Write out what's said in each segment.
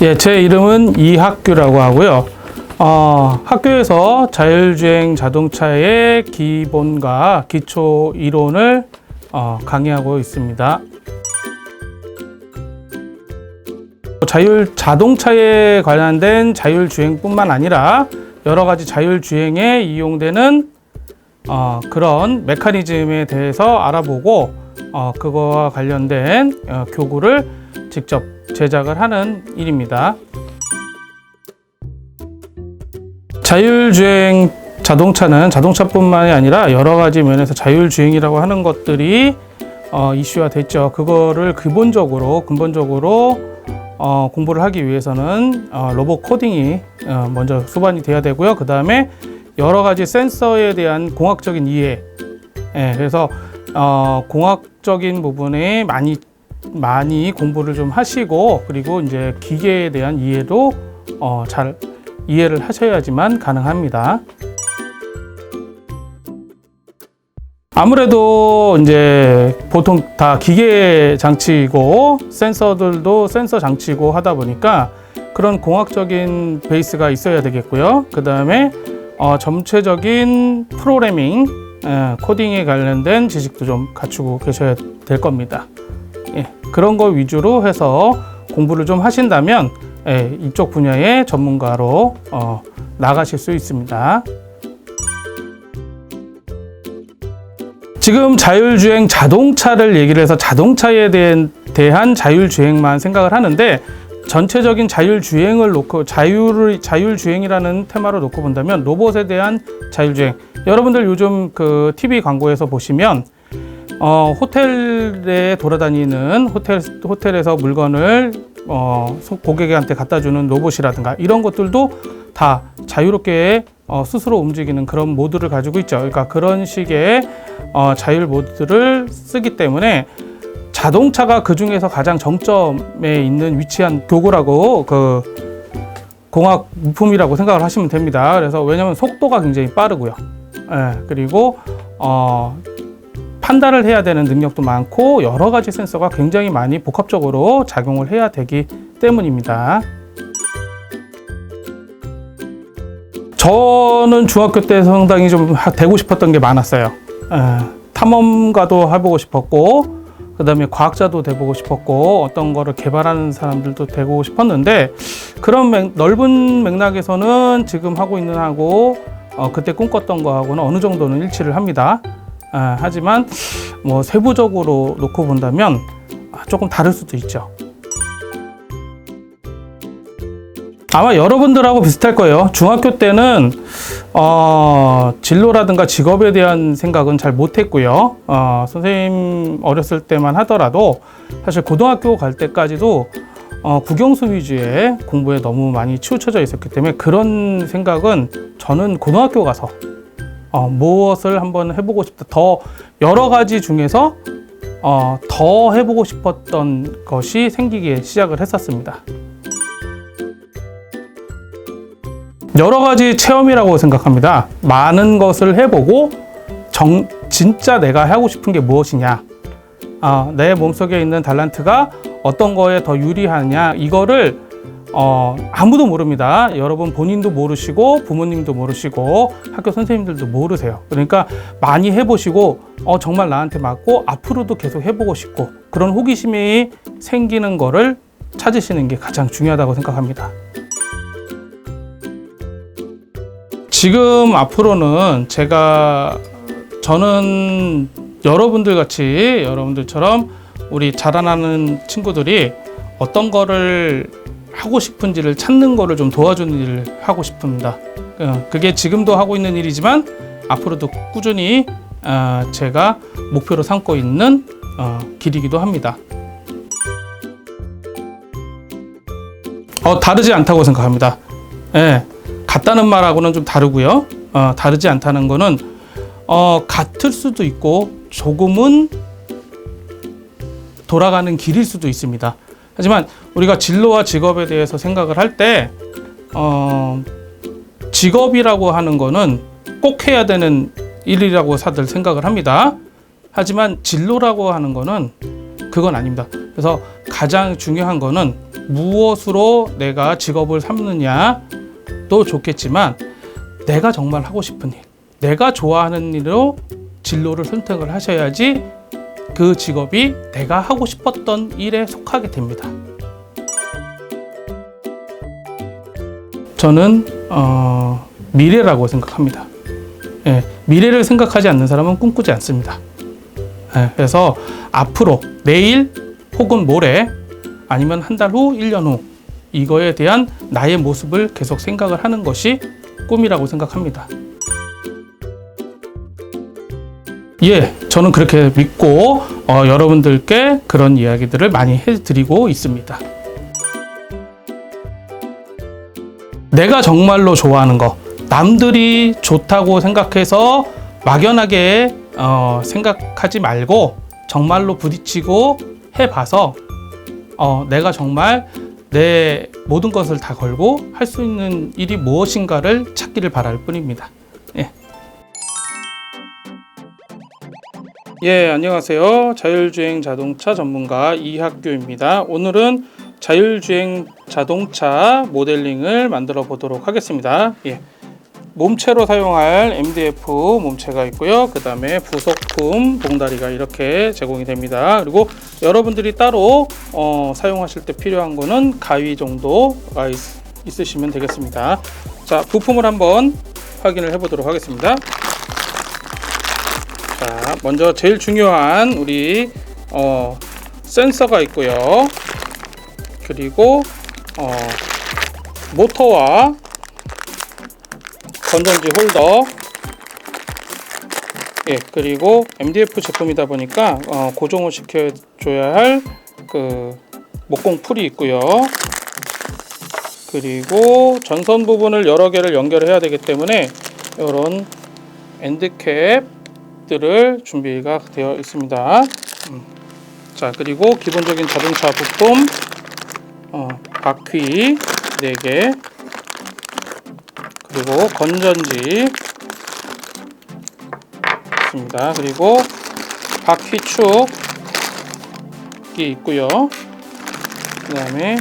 예, 제 이름은 이학규라고 하고요. 학교에서 자율주행 자동차의 기본과 기초 이론을 강의하고 있습니다. 자동차에 관련된 자율주행뿐만 아니라 여러 가지 자율주행에 이용되는 그런 메커니즘에 대해서 알아보고 그거와 관련된 교구를 직접 제작을 하는 일입니다. 자율주행 자동차는 자동차뿐만이 아니라 여러 가지 면에서 자율주행이라고 하는 것들이 이슈화 됐죠. 그거를 근본적으로 공부를 하기 위해서는 로봇 코딩이 먼저 수반이 돼야 되고요. 그 다음에 여러 가지 센서에 대한 공학적인 이해. 그래서 공학적인 부분에 많이 공부를 좀 하시고, 그리고 이제 기계에 대한 이해도 잘 이해를 하셔야지만 가능합니다. 아무래도 이제 보통 다 기계 장치이고 센서들도 센서 장치고 하다 보니까 그런 공학적인 베이스가 있어야 되겠고요. 그 다음에 전체적인 프로그래밍, 코딩에 관련된 지식도 좀 갖추고 계셔야 될 겁니다. 예, 그런 거 위주로 해서 공부를 좀 하신다면 이쪽 분야의 전문가로 나가실 수 있습니다. 지금 자율주행 자동차를 얘기를 해서 자동차에 대한 자율주행만 생각을 하는데, 전체적인 자율주행을 놓고 자율주행이라는 테마로 놓고 본다면 로봇에 대한 자율주행, 여러분들 요즘 그 TV 광고에서 보시면 호텔에 돌아다니는 호텔에서 물건을 고객한테 갖다 주는 로봇이라든가 이런 것들도 다 자유롭게 스스로 움직이는 그런 모드를 가지고 있죠. 그러니까 그런 식의 자율 모드를 쓰기 때문에 자동차가 그 중에서 가장 정점에 있는 위치한 교구라고, 그 공학 부품이라고 생각을 하시면 됩니다. 그래서 왜냐하면 속도가 굉장히 빠르고요. 그리고 판단을 해야 되는 능력도 많고 여러 가지 센서가 굉장히 많이 복합적으로 작용을 해야 되기 때문입니다. 저는 중학교 때 상당히 좀 되고 싶었던 게 많았어요. 탐험가도 해보고 싶었고, 그 다음에 과학자도 돼보고 싶었고, 어떤 거를 개발하는 사람들도 되고 싶었는데, 그런 넓은 맥락에서는 지금 하고 있는 하고 그때 꿈꿨던 거하고는 어느 정도는 일치를 합니다. 하지만 뭐 세부적으로 놓고 본다면 조금 다를 수도 있죠. 아마 여러분들하고 비슷할 거예요. 중학교 때는 진로라든가 직업에 대한 생각은 잘 못했고요. 선생님 어렸을 때만 하더라도 사실 고등학교 갈 때까지도 국영수 위주의 공부에 너무 많이 치우쳐져 있었기 때문에 그런 생각은 저는 고등학교 가서 무엇을 한번 해보고 싶다, 더 여러 가지 중에서 더 해보고 싶었던 것이 생기기 시작을 했었습니다. 여러 가지 체험이라고 생각합니다. 많은 것을 해보고 진짜 내가 하고 싶은 게 무엇이냐, 내 몸속에 있는 달란트가 어떤 거에 더 유리하냐, 이거를 아무도 모릅니다. 여러분 본인도 모르시고 부모님도 모르시고 학교 선생님들도 모르세요. 그러니까 많이 해보시고 정말 나한테 맞고 앞으로도 계속 해보고 싶고 그런 호기심이 생기는 거를 찾으시는 게 가장 중요하다고 생각합니다. 지금 앞으로는 저는 여러분들 같이, 여러분들처럼 우리 자라나는 친구들이 어떤 거를 하고 싶은지를 찾는 거를 좀 도와주는 일을 하고 싶습니다. 그게 지금도 하고 있는 일이지만 앞으로도 꾸준히 제가 목표로 삼고 있는 길이기도 합니다. 다르지 않다고 생각합니다. 같다는 말하고는 좀 다르고요. 다르지 않다는 거는 같을 수도 있고 조금은 돌아가는 길일 수도 있습니다. 하지만 우리가 진로와 직업에 대해서 생각을 할 때 직업이라고 하는 거는 꼭 해야 되는 일이라고 다들 생각을 합니다. 하지만 진로라고 하는 거는 그건 아닙니다. 그래서 가장 중요한 거는 무엇으로 내가 직업을 삼느냐도 좋겠지만 내가 정말 하고 싶은 일, 내가 좋아하는 일로 진로를 선택을 하셔야지 그 직업이 내가 하고 싶었던 일에 속하게 됩니다. 저는 미래라고 생각합니다. 예, 미래를 생각하지 않는 사람은 꿈꾸지 않습니다. 예, 그래서 앞으로 내일 혹은 모레 아니면 한 달 후, 1년 후 이거에 대한 나의 모습을 계속 생각을 하는 것이 꿈이라고 생각합니다. 예, 저는 그렇게 믿고 여러분들께 그런 이야기들을 많이 해드리고 있습니다. 내가 정말로 좋아하는 거, 남들이 좋다고 생각해서 막연하게 생각하지 말고 정말로 부딪히고 해봐서 내가 정말 내 모든 것을 다 걸고 할 수 있는 일이 무엇인가를 찾기를 바랄 뿐입니다. 예, 안녕하세요. 자율주행 자동차 전문가 이학규입니다. 오늘은 자율주행 자동차 모델링을 만들어 보도록 하겠습니다. 예, 몸체로 사용할 MDF 몸체가 있고요. 그 다음에 부속품 봉다리가 이렇게 제공이 됩니다. 그리고 여러분들이 따로 사용하실 때 필요한 거는 가위 정도가 있으시면 되겠습니다. 자, 부품을 한번 확인을 해 보도록 하겠습니다. 자, 먼저 제일 중요한 우리 센서가 있고요. 그리고 모터와 건전지 홀더, 예, 그리고 MDF 제품이다 보니까 고정을 시켜줘야 할 그 목공 풀이 있고요. 그리고 전선 부분을 여러 개를 연결해야 되기 때문에 이런 엔드캡들을 준비가 되어 있습니다. 자, 그리고 기본적인 자동차 부품 바퀴 4개, 그리고 건전지 있습니다. 그리고 바퀴 축이 있고요. 그 다음에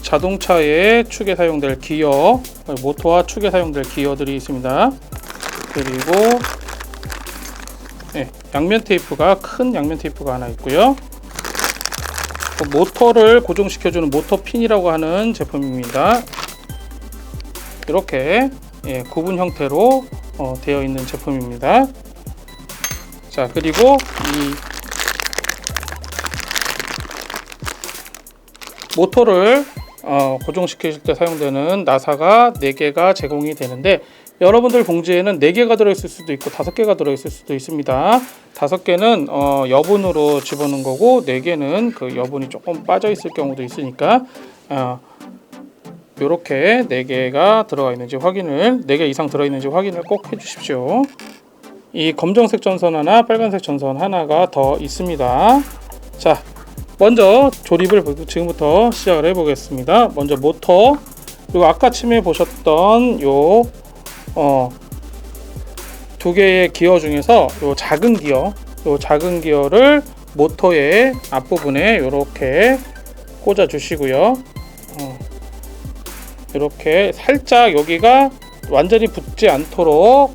자동차의 축에 사용될 기어, 모터와 축에 사용될 기어들이 있습니다. 그리고 양면 테이프가, 큰 양면 테이프가 하나 있고요. 모터를 고정시켜주는 모터 핀이라고 하는 제품입니다. 이렇게 구분 형태로 되어 있는 제품입니다. 자, 그리고 이 모터를 고정시키실 때 사용되는 나사가 4개가 제공이 되는데, 여러분들 봉지에는 4개가 들어있을 수도 있고 5개가 들어있을 수도 있습니다. 5개는 여분으로 집어넣은 거고, 4개는 그 여분이 조금 빠져 있을 경우도 있으니까 이렇게 4개가 들어가 있는지 4개 이상 들어있는지 확인을 꼭 해주십시오. 이 검정색 전선 하나, 빨간색 전선 하나가 더 있습니다. 자, 먼저 조립을 지금부터 시작을 해보겠습니다. 먼저 모터, 그리고 아까 처음에 보셨던 요 2개의 기어 중에서 요 작은 기어를 모터의 앞부분에 이렇게 꽂아 주시고요. 이렇게 살짝 여기가 완전히 붙지 않도록,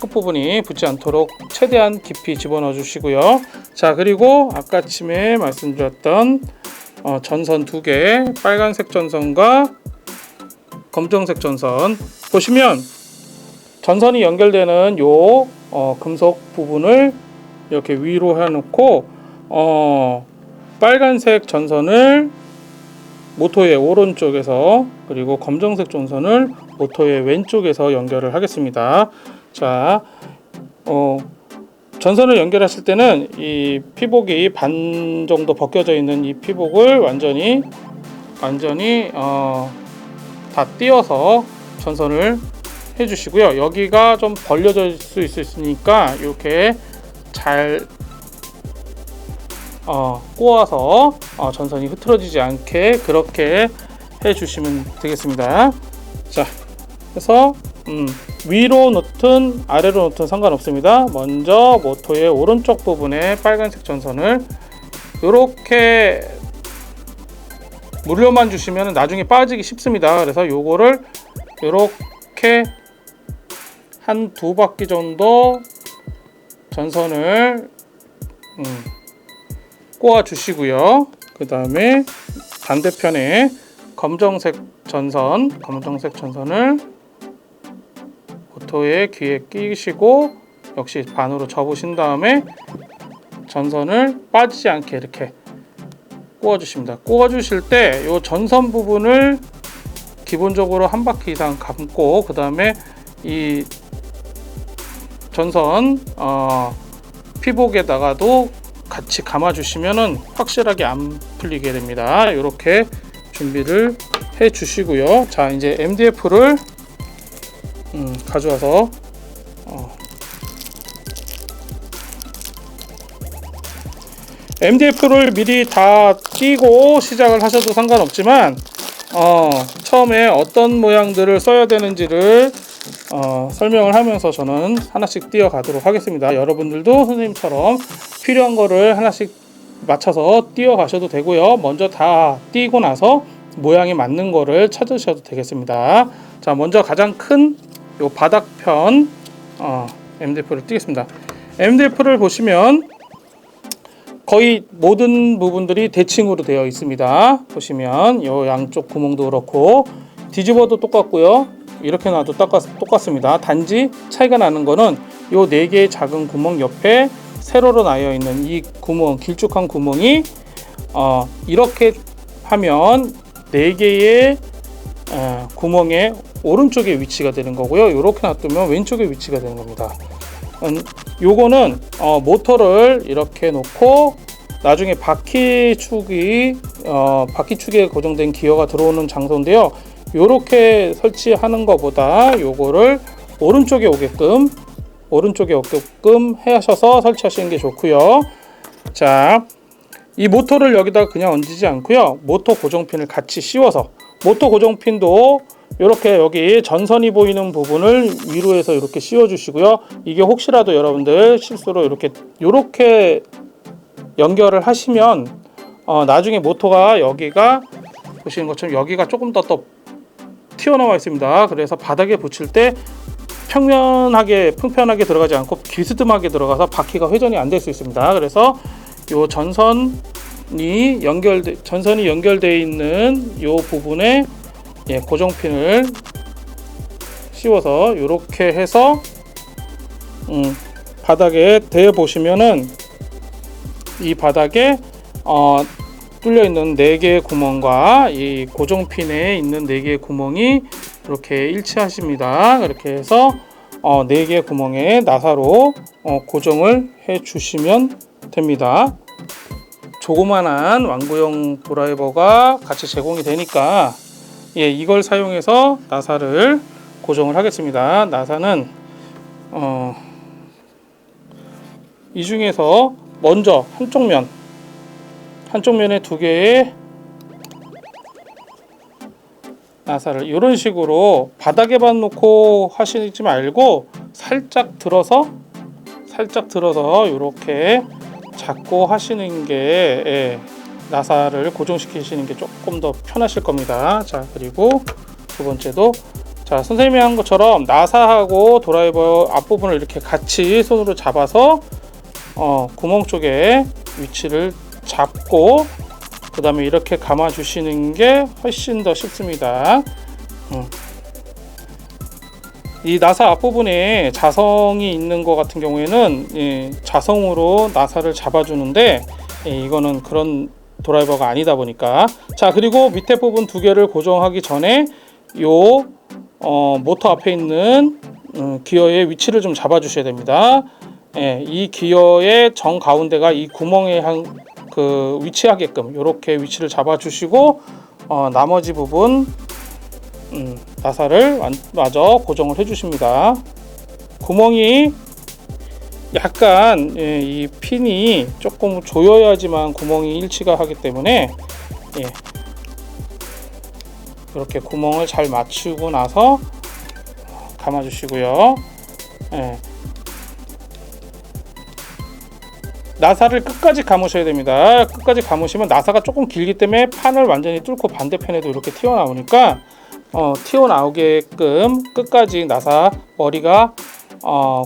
끝부분이 붙지 않도록 최대한 깊이 집어넣어 주시고요. 자, 그리고 아까 처음에 말씀드렸던 전선 2개, 빨간색 전선과 검정색 전선, 보시면 전선이 연결되는 요 금속 부분을 이렇게 위로 해놓고 빨간색 전선을 모터의 오른쪽에서, 그리고 검정색 전선을 모터의 왼쪽에서 연결을 하겠습니다. 자, 전선을 연결하실 때는 이 피복이 반 정도 벗겨져 있는 이 피복을 완전히 다 띄어서 전선을 해주시고요. 여기가 좀 벌려질 수 있으니까 이렇게 잘 꼬아서 전선이 흐트러지지 않게 그렇게 해주시면 되겠습니다. 자, 그래서 위로 놓든 아래로 놓든 상관없습니다. 먼저 모터의 오른쪽 부분에 빨간색 전선을 요렇게 물려만 주시면 나중에 빠지기 쉽습니다. 그래서 요거를 요렇게 한 2바퀴 정도 전선을 꼬아 주시고요. 그 다음에 반대편에 검정색 전선을 모터의 귀에 끼시고 역시 반으로 접으신 다음에 전선을 빠지지 않게 이렇게 꼬아 주십니다. 꼬아 주실 때 이 전선 부분을 기본적으로 한 바퀴 이상 감고 그 다음에 이 전선 피복에다가도 같이 감아 주시면은 확실하게 안 풀리게 됩니다. 이렇게 준비를 해 주시고요. 자, 이제 MDF를 가져와서 MDF를 미리 다 끼고 시작을 하셔도 상관없지만 처음에 어떤 모양들을 써야 되는지를 설명을 하면서 저는 하나씩 띄어 가도록 하겠습니다. 여러분들도 선생님처럼 필요한 거를 하나씩 맞춰서 띄어 가셔도 되고요. 먼저 다 띄고 나서 모양이 맞는 거를 찾으셔도 되겠습니다. 자, 먼저 가장 큰 요 바닥편 MDF를 띄겠습니다. MDF를 보시면 거의 모든 부분들이 대칭으로 되어 있습니다. 보시면 요 양쪽 구멍도 그렇고 뒤집어도 똑같고요. 이렇게 놔도 똑같습니다. 단지 차이가 나는 거는 요 4개의 작은 구멍 옆에 세로로 나여 있는 이 구멍, 길쭉한 구멍이 이렇게 하면 4개의 구멍의 오른쪽에 위치가 되는 거고요. 이렇게 놔두면 왼쪽에 위치가 되는 겁니다. 요거는 모터를 이렇게 놓고 나중에 바퀴축에 고정된 기어가 들어오는 장소인데요. 요렇게 설치하는 것보다 요거를 오른쪽에 오게끔 하셔서 설치하시는 게 좋고요. 자, 이 모터를 여기다 그냥 얹지 않고요. 모터 고정핀을 같이 씌워서 모터 고정핀도 이렇게 여기 전선이 보이는 부분을 위로 해서 이렇게 씌워 주시고요. 이게 혹시라도 여러분들 실수로 이렇게 연결을 하시면 나중에 모터가 여기가 보시는 것처럼 여기가 조금 더 튀어나와 있습니다. 그래서 바닥에 붙일 때 평편하게 들어가지 않고 비스듬하게 들어가서 바퀴가 회전이 안 될 수 있습니다. 그래서 이 전선이 연결되어 있는 이 부분에 고정핀을 씌워서 이렇게 해서 바닥에 대어 보시면은 이 바닥에 뚫려 있는 4개의 구멍과 이 고정핀에 있는 4개의 구멍이 이렇게 일치하십니다. 이렇게 해서 4개의 구멍에 나사로 고정을 해 주시면 됩니다. 조그만한 완구형 드라이버가 같이 제공이 되니까 이걸 사용해서 나사를 고정을 하겠습니다. 나사는 이 중에서 먼저 한쪽 면에 2개의 나사를 이런 식으로 바닥에만 놓고 하시지 말고 살짝 들어서 이렇게 잡고 하시는 게 나사를 고정시키시는 게 조금 더 편하실 겁니다. 자, 그리고 두 번째도 선생님이 한 것처럼 나사하고 드라이버 앞부분을 이렇게 같이 손으로 잡아서 구멍 쪽에 위치를 잡고 그 다음에 이렇게 감아 주시는 게 훨씬 더 쉽습니다. 이 나사 앞부분에 자성이 있는 것 같은 경우에는 자성으로 나사를 잡아주는데 이거는 그런 드라이버가 아니다 보니까. 자, 그리고 밑에 부분 2개를 고정하기 전에 요 모터 앞에 있는 기어의 위치를 좀 잡아 주셔야 됩니다. 이 기어의 정 가운데가 이 구멍에 위치하게끔 이렇게 위치를 잡아 주시고 나머지 부분 나사를 마저 고정을 해 주십니다. 구멍이 약간 이 핀이 조금 조여야지만 구멍이 일치가 하기 때문에 이렇게 구멍을 잘 맞추고 나서 감아 주시고요. 나사를 끝까지 감으셔야 됩니다. 끝까지 감으시면 나사가 조금 길기 때문에 판을 완전히 뚫고 반대편에도 이렇게 튀어나오니까 튀어나오게끔 끝까지 나사 머리가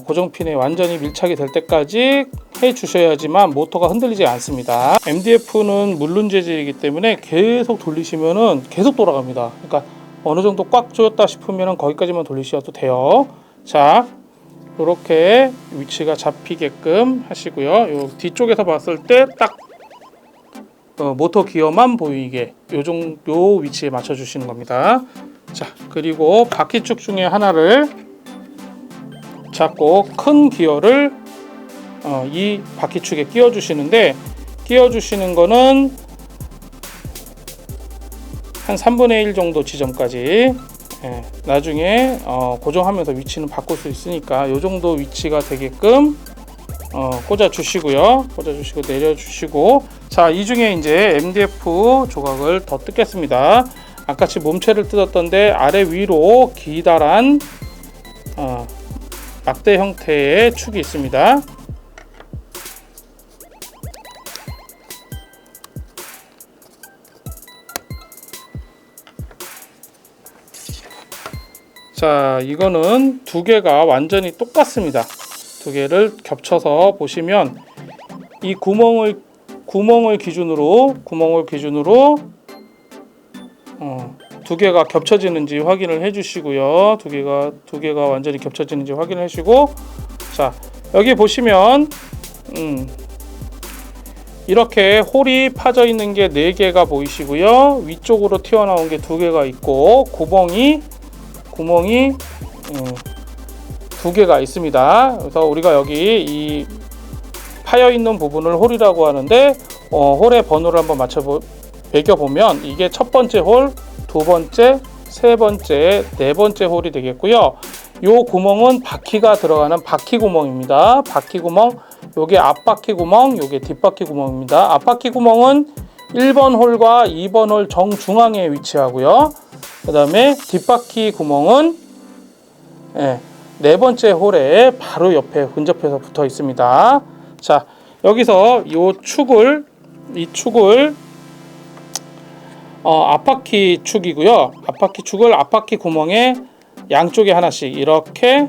고정핀에 완전히 밀착이 될 때까지 해 주셔야지만 모터가 흔들리지 않습니다. MDF는 물륜 재질이기 때문에 계속 돌리시면은 계속 돌아갑니다. 그러니까 어느 정도 꽉 조였다 싶으면 거기까지만 돌리셔도 돼요. 자, 이렇게 위치가 잡히게끔 하시고요. 요 뒤쪽에서 봤을 때 딱 모터 기어만 보이게 요 위치에 맞춰 주시는 겁니다. 자, 그리고 바퀴축 중에 하나를 잡고 큰 기어를 이 바퀴축에 끼워 주시는데, 끼워 주시는 거는 한 3분의 1 정도 지점까지, 나중에 고정하면서 위치는 바꿀 수 있으니까 이 정도 위치가 되게끔 꽂아 주시고요. 꽂아 주시고 내려 주시고, 자, 이 중에 이제 MDF 조각을 더 뜯겠습니다. 아까같이 몸체를 뜯었던데 아래 위로 기다란 막대 형태의 축이 있습니다. 자, 이거는 두 개가 완전히 똑같습니다. 두 개를 겹쳐서 보시면 이 구멍을 기준으로 두 개가 겹쳐지는지 확인을 해주시고요. 두 개가 완전히 겹쳐지는지 확인을 해주시고, 자, 여기 보시면 이렇게 홀이 파져 있는 게 4개가 보이시고요. 위쪽으로 튀어나온 게 2개가 있고 구멍이 2개가 있습니다. 그래서 우리가 여기 이 파여 있는 부분을 홀이라고 하는데, 홀의 번호를 한번 매겨보면 이게 첫 번째 홀, 두 번째, 세 번째, 네 번째 홀이 되겠고요. 요 구멍은 바퀴가 들어가는 바퀴 구멍입니다. 바퀴 구멍, 요게 앞바퀴 구멍, 요게 뒷바퀴 구멍입니다. 앞바퀴 구멍은 1번 홀과 2번 홀 정중앙에 위치하고요. 그 다음에 뒷바퀴 구멍은 네 번째 홀에 바로 옆에 근접해서 붙어 있습니다. 자, 여기서 이 축을 앞바퀴 축이고요. 앞바퀴 축을 앞바퀴 구멍에 양쪽에 하나씩 이렇게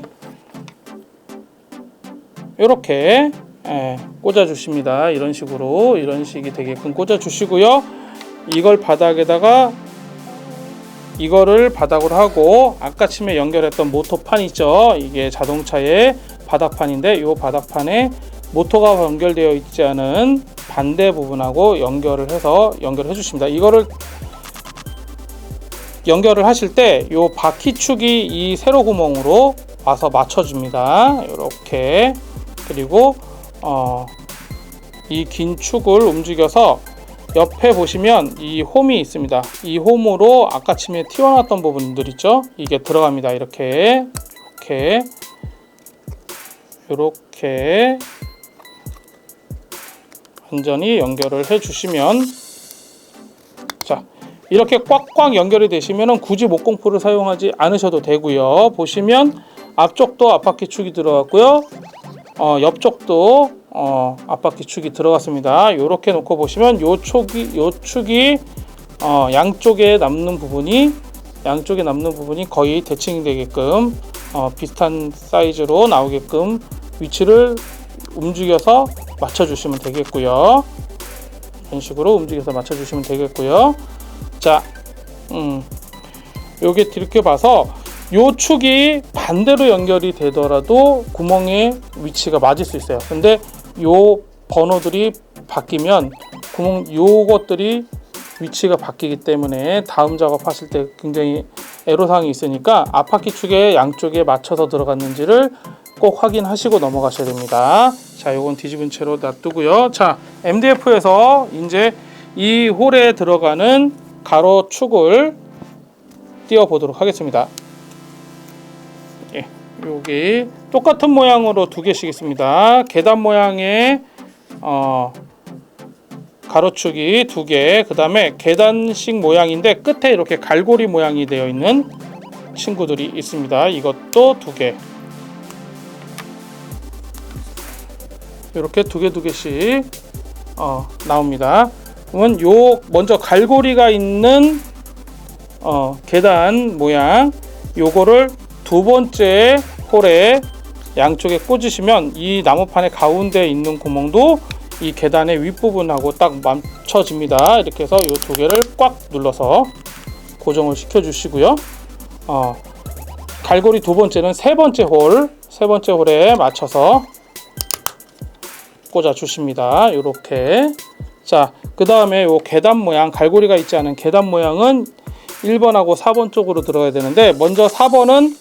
꽂아 주십니다. 이런 식이 되게끔 꽂아 주시고요. 이거를 바닥으로 하고 아까 처음에 연결했던 모터판 있죠. 이게 자동차의 바닥판인데, 이 바닥판에 모터가 연결되어 있지 않은 반대 부분하고 연결해 주십니다. 이거를 연결을 하실 때 이 바퀴축이 이 세로 구멍으로 와서 맞춰줍니다. 이렇게. 그리고 이 긴 축을 움직여서 옆에 보시면 이 홈이 있습니다. 이 홈으로 아까 처음에 튀어나왔던 부분들 있죠? 이게 들어갑니다. 이렇게 완전히 연결을 해 주시면, 자, 이렇게 꽉꽉 연결이 되시면 굳이 목공풀을 사용하지 않으셔도 되고요. 보시면 앞쪽도 앞바퀴 축이 들어갔고요. 옆쪽도 앞바퀴 축이 들어갔습니다. 이렇게 놓고 보시면 요 축이 양쪽에 남는 부분이 거의 대칭되게끔 비슷한 사이즈로 나오게끔 위치를 움직여서 맞춰주시면 되겠고요. 이런 식으로 움직여서 맞춰주시면 되겠고요. 자, 요게 이렇게 봐서 요 축이 반대로 연결이 되더라도 구멍의 위치가 맞을 수 있어요. 근데 요 번호들이 바뀌면 요것들이 위치가 바뀌기 때문에 다음 작업하실 때 굉장히 애로사항이 있으니까 앞바퀴 축에 양쪽에 맞춰서 들어갔는지를 꼭 확인하시고 넘어가셔야 됩니다. 자, 요건 뒤집은 채로 놔두고요. 자, MDF에서 이제 이 홀에 들어가는 가로 축을 띄워 보도록 하겠습니다. 여기 똑같은 모양으로 2개씩 있습니다. 계단 모양의 가로축이 2개, 그 다음에 계단식 모양인데 끝에 이렇게 갈고리 모양이 되어 있는 친구들이 있습니다. 이것도 2개. 이렇게 두 개씩 나옵니다. 그러면 요 먼저 갈고리가 있는 계단 모양 요거를 두 번째 홀에 양쪽에 꽂으시면 이 나무판의 가운데 있는 구멍도 이 계단의 윗부분하고 딱 맞춰집니다. 이렇게 해서 이 두 개를 꽉 눌러서 고정을 시켜 주시고요. 갈고리 두 번째는 세 번째 홀에 맞춰서 꽂아 주십니다. 이렇게. 자, 그 다음에 요 계단 모양, 갈고리가 있지 않은 계단 모양은 1번하고 4번 쪽으로 들어가야 되는데, 먼저 4번은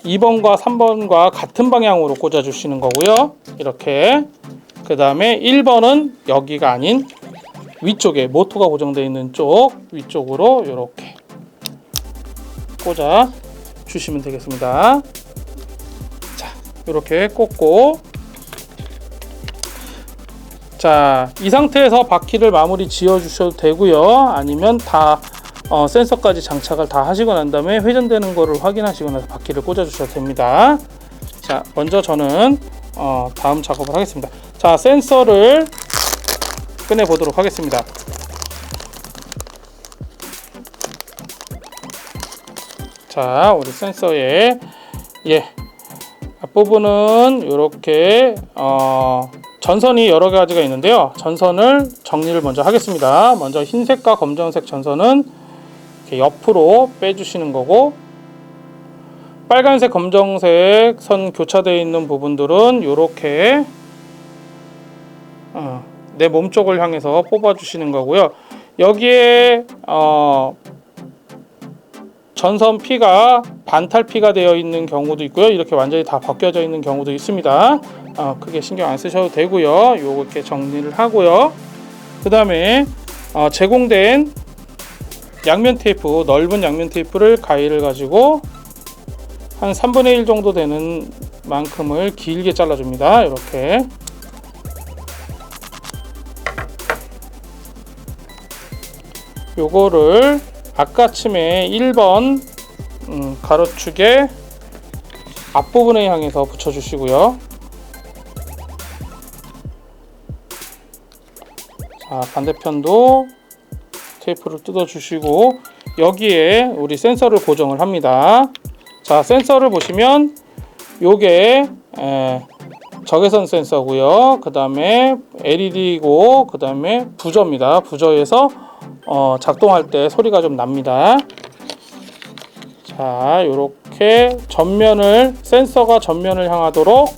2번과 3번과 같은 방향으로 꽂아 주시는 거고요. 이렇게. 그 다음에 1번은 여기가 아닌 위쪽에 모터가 고정되어 있는 쪽 위쪽으로 이렇게 꽂아 주시면 되겠습니다. 자, 이렇게 꽂고, 자, 이 상태에서 바퀴를 마무리 지어 주셔도 되고요. 아니면 다 센서까지 장착을 다 하시고 난 다음에 회전되는 거를 확인하시고 나서 바퀴를 꽂아 주셔도 됩니다. 자, 먼저 저는 다음 작업을 하겠습니다. 자, 센서를 꺼내 보도록 하겠습니다. 자, 우리 센서의 앞부분은 이렇게 전선이 여러 가지가 있는데요. 전선을 정리를 먼저 하겠습니다. 먼저 흰색과 검정색 전선은 이렇게 옆으로 빼주시는 거고, 빨간색, 검정색 선 교차되어 있는 부분들은 이렇게 내 몸쪽을 향해서 뽑아주시는 거고요. 여기에 전선 피가 반탈피가 되어 있는 경우도 있고요. 이렇게 완전히 다 벗겨져 있는 경우도 있습니다. 크게 신경 안 쓰셔도 되고요. 요거 이렇게 정리를 하고요. 그 다음에 제공된 양면 테이프, 넓은 양면 테이프를 가위를 가지고 한 3분의 1 정도 되는 만큼을 길게 잘라줍니다. 이렇게. 요거를 아까쯤에 1번 가로축의 앞부분에 향해서 붙여주시고요. 자, 반대편도 테이프를 뜯어주시고 여기에 우리 센서를 고정을 합니다. 자, 센서를 보시면 요게 적외선 센서고요. 그 다음에 LED고 그 다음에 부저입니다. 부저에서 작동할 때 소리가 좀 납니다. 자, 요렇게 센서가 전면을 향하도록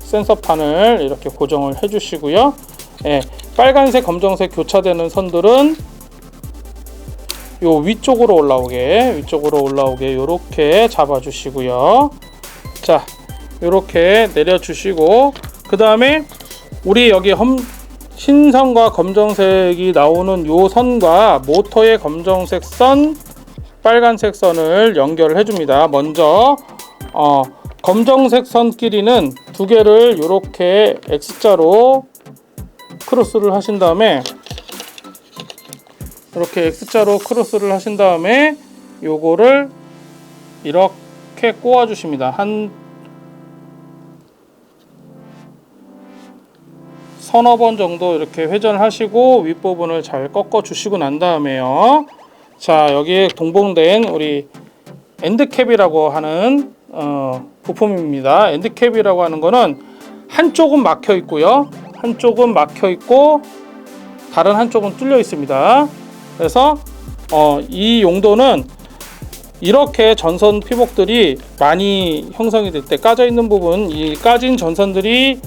센서판을 이렇게 고정을 해 주시고요. 빨간색, 검정색 교차되는 선들은 요 위쪽으로 올라오게 요렇게 잡아 주시고요. 자, 요렇게 내려 주시고, 그 다음에 우리 여기 흰선과 검정색이 나오는 요 선과 모터의 검정색 선, 빨간색 선을 연결을 해줍니다. 먼저 검정색 선끼리는 두 개를 이렇게 X자로 크로스를 하신 다음에 요거를 이렇게 꼬아 주십니다. 한 서너 번 정도 이렇게 회전을 하시고 윗부분을 잘 꺾어 주시고 난 다음에요. 자, 여기에 동봉된 우리 엔드캡이라고 하는 부품입니다. 엔드캡이라고 하는 거는 한쪽은 막혀 있고요. 한쪽은 막혀 있고 다른 한쪽은 뚫려 있습니다. 그래서 이 용도는 이렇게 전선 피복들이 많이 형성이 될 때 까져 있는 부분, 이 까진 전선들이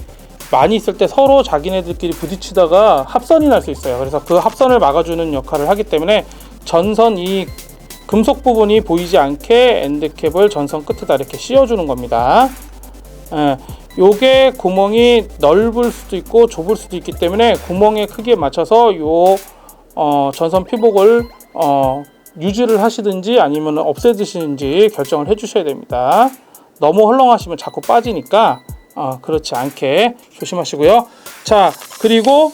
많이 있을 때 서로 자기네들끼리 부딪히다가 합선이 날 수 있어요. 그래서 그 합선을 막아주는 역할을 하기 때문에 전선 이 금속 부분이 보이지 않게 엔드캡을 전선 끝에다 이렇게 씌워주는 겁니다. 요게 구멍이 넓을 수도 있고 좁을 수도 있기 때문에 구멍의 크기에 맞춰서 요 전선 피복을 유지를 하시든지 아니면 없애드시는지 결정을 해 주셔야 됩니다. 너무 헐렁하시면 자꾸 빠지니까 그렇지 않게 조심하시고요. 자, 그리고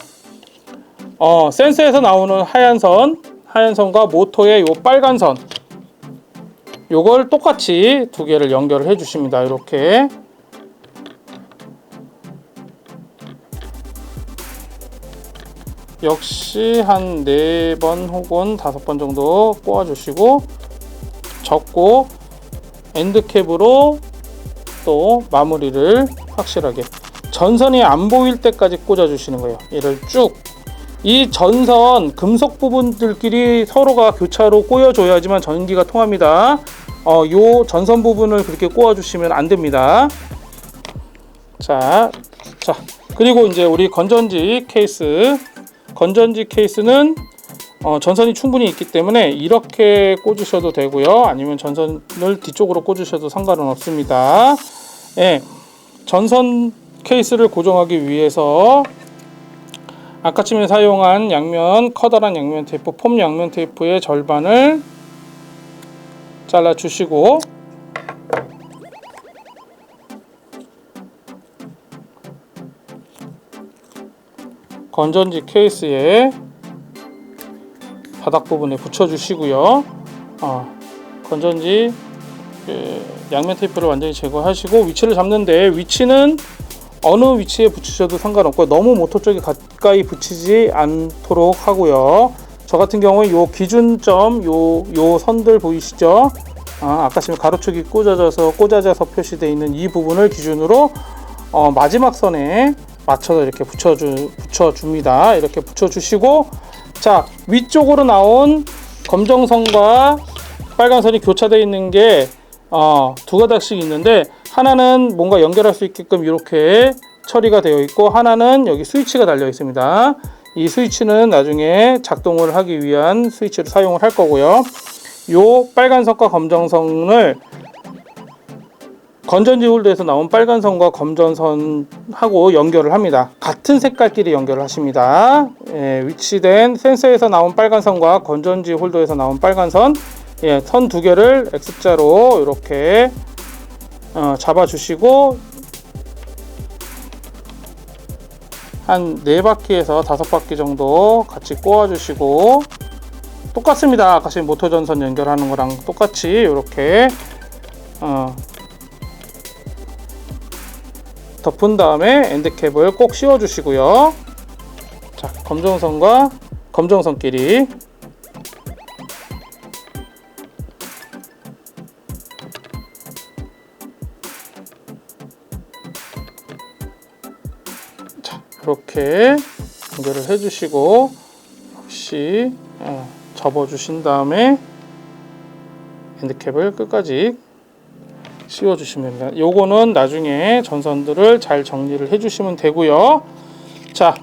센서에서 나오는 하얀 선과 모터의 요 빨간 선, 요걸 똑같이 두 개를 연결을 해 주십니다. 이렇게 역시 한 4번 혹은 5번 정도 꼬아 주시고 접고 엔드캡으로 또 마무리를 확실하게 전선이 안 보일 때까지 꽂아 주시는 거예요. 얘를 쭉, 이 전선 금속 부분들끼리 서로가 교차로 꼬여 줘야지만 전기가 통합니다. 요 전선 부분을 그렇게 꼬아 주시면 안 됩니다. 자, 그리고 이제 우리 건전지 케이스는 전선이 충분히 있기 때문에 이렇게 꽂으셔도 되고요. 아니면 전선을 뒤쪽으로 꽂으셔도 상관은 없습니다. 예, 전선 케이스를 고정하기 위해서 아까쯤에 사용한 커다란 양면 테이프, 폼 양면 테이프의 절반을 잘라 주시고 건전지 케이스에 바닥 부분에 붙여 주시고요. 건전지 양면 테이프를 완전히 제거하시고 위치를 잡는데, 위치는 어느 위치에 붙이셔도 상관없고 너무 모터 쪽에 가까이 붙이지 않도록 하고요. 저 같은 경우에 요 기준점 요 선들 보이시죠? 아까처럼 가로축이 꽂아져서 표시되어 있는 이 부분을 기준으로 마지막 선에 맞춰서 이렇게 붙여줍니다. 이렇게 붙여주시고, 자, 위쪽으로 나온 검정선과 빨간선이 교차되어 있는 게 두 가닥씩 있는데, 하나는 뭔가 연결할 수 있게끔 이렇게 처리가 되어 있고, 하나는 여기 스위치가 달려 있습니다. 이 스위치는 나중에 작동을 하기 위한 스위치를 사용을 할 거고요. 요 빨간선과 검정선을 건전지 홀더에서 나온 빨간선과 검정선하고 연결을 합니다. 같은 색깔끼리 연결을 하십니다. 위치된 센서에서 나온 빨간선과 건전지 홀더에서 나온 빨간선, 선 2개를 X자로 이렇게 잡아주시고 한 4바퀴에서 5바퀴 정도 같이 꼬아주시고, 똑같습니다. 아까 모터 전선 연결하는 거랑 똑같이 이렇게 덮은 다음에 엔드캡을 꼭 씌워 주시고요. 자, 검정선과 검정선끼리 이렇게 연결을 해주시고, 역시 접어주신 다음에 엔드캡을 끝까지 씌워주시면 됩니다. 요거는 나중에 전선들을 잘 정리를 해주시면 되고요. 자,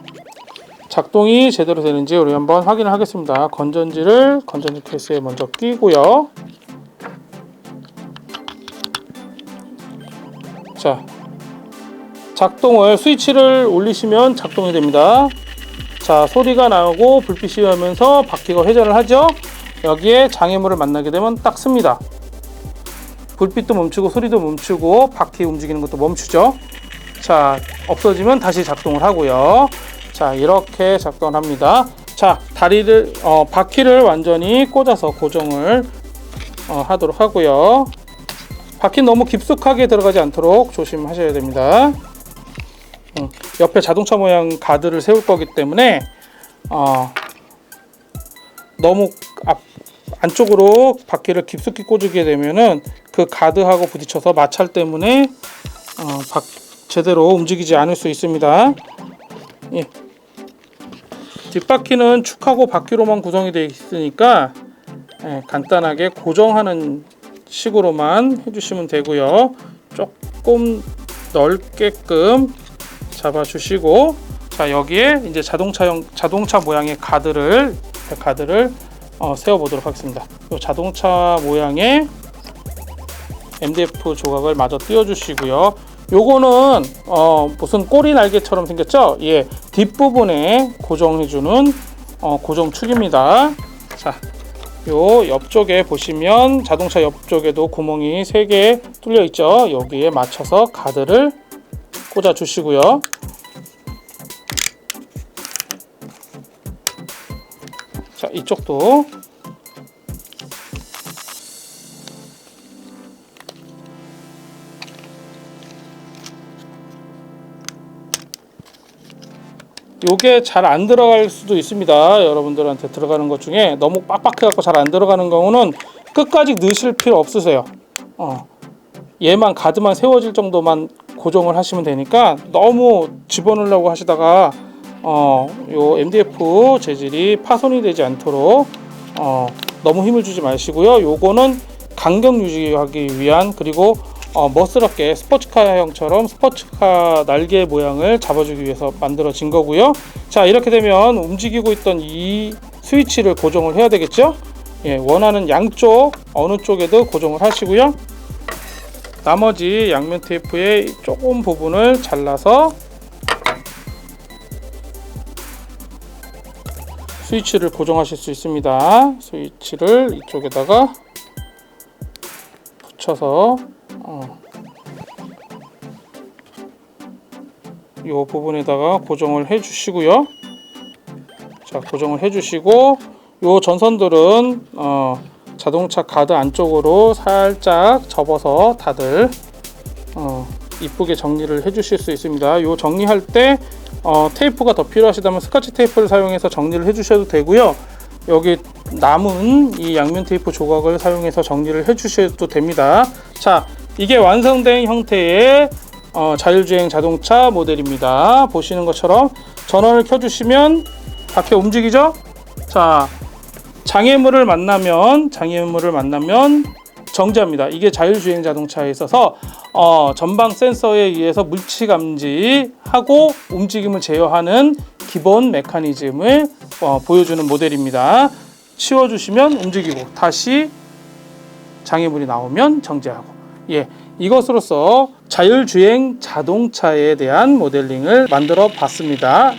작동이 제대로 되는지 우리 한번 확인을 하겠습니다. 건전지 케이스에 먼저 끼고요. 자, 스위치를 올리시면 작동이 됩니다. 자, 소리가 나오고 불빛이 오면서 바퀴가 회전을 하죠. 여기에 장애물을 만나게 되면 딱 씁니다. 불빛도 멈추고 소리도 멈추고 바퀴 움직이는 것도 멈추죠. 자, 없어지면 다시 작동을 하고요. 자, 이렇게 작동을 합니다. 자, 바퀴를 완전히 꽂아서 고정을 하도록 하고요. 바퀴는 너무 깊숙하게 들어가지 않도록 조심하셔야 됩니다. 옆에 자동차 모양 가드를 세울 거기 때문에 너무 안쪽으로 바퀴를 깊숙이 꽂게 되면은 그 가드하고 부딪혀서 마찰 때문에 제대로 움직이지 않을 수 있습니다. 예. 뒷바퀴는 축하고 바퀴로만 구성이 되어 있으니까 간단하게 고정하는 식으로만 해주시면 되고요. 조금 넓게끔 잡아주시고, 자, 여기에 이제 자동차 모양의 가드를 세워 보도록 하겠습니다. 이 자동차 모양의 MDF 조각을 마저 띄워 주시고요. 요거는 무슨 꼬리 날개처럼 생겼죠? 예, 뒷부분에 고정해주는 고정축입니다. 자, 요 옆쪽에 보시면 자동차 옆쪽에도 구멍이 3개 뚫려 있죠? 여기에 맞춰서 가드를 꽂아 주시고요. 자, 이쪽도 요게 잘 안 들어갈 수도 있습니다. 여러분들한테 들어가는 것 중에 너무 빡빡해 갖고 잘 안 들어가는 경우는 끝까지 넣으실 필요 없으세요. 얘만 가드만 세워질 정도만 고정을 하시면 되니까 너무 집어넣으려고 하시다가 요 MDF 재질이 파손이 되지 않도록 너무 힘을 주지 마시고요. 요거는 간격 유지하기 위한, 그리고 멋스럽게 스포츠카형처럼 스포츠카 날개 모양을 잡아주기 위해서 만들어진 거고요. 자, 이렇게 되면 움직이고 있던 이 스위치를 고정을 해야 되겠죠. 예, 원하는 양쪽 어느 쪽에도 고정을 하시고요. 나머지 양면 테이프의 조금 부분을 잘라서 스위치를 고정하실 수 있습니다. 스위치를 이쪽에다가 붙여서 이 부분에다가 고정을 해 주시고요. 자, 고정을 해 주시고, 요 전선들은 자동차 가드 안쪽으로 살짝 접어서 다들 이쁘게 정리를 해 주실 수 있습니다. 요 정리할 때 테이프가 더 필요하시다면 스카치 테이프를 사용해서 정리를 해 주셔도 되고요. 여기 남은 이 양면 테이프 조각을 사용해서 정리를 해 주셔도 됩니다. 자, 이게 완성된 형태의 자율주행 자동차 모델입니다. 보시는 것처럼 전원을 켜주시면 바퀴가 움직이죠. 자, 장애물을 만나면 정지합니다. 이게 자율주행 자동차에 있어서 전방 센서에 의해서 물치 감지하고 움직임을 제어하는 기본 메커니즘을 보여주는 모델입니다. 치워주시면 움직이고, 다시 장애물이 나오면 정지하고. 예, 이것으로써 자율주행 자동차에 대한 모델링을 만들어 봤습니다.